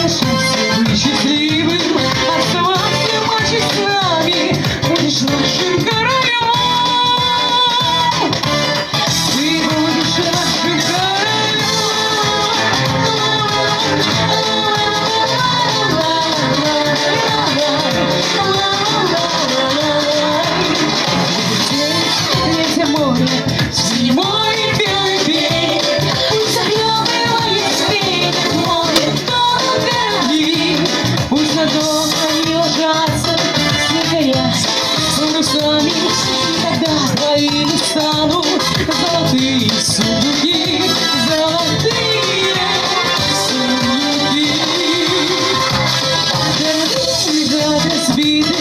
Соглашайся быть счастливым, оставайся, мальчик, с нами, будешь нашим королем. Ты будешь нашим королем. Ветер море, синее море, белый берег, пусть захлебывает светит море, тонут корабли, пусть надолго не ложатся снега, парусами, и тогда твоими станут золотые сундуки, золотые сундуки. Ребята сбиты,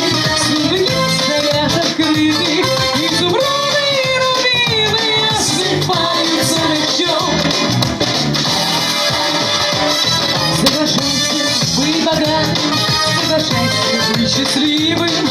сундуки стоят открыты, изумруды и рубины осыпаются дождем. Соглашайся быть богатым, соглашайся быть счастливым.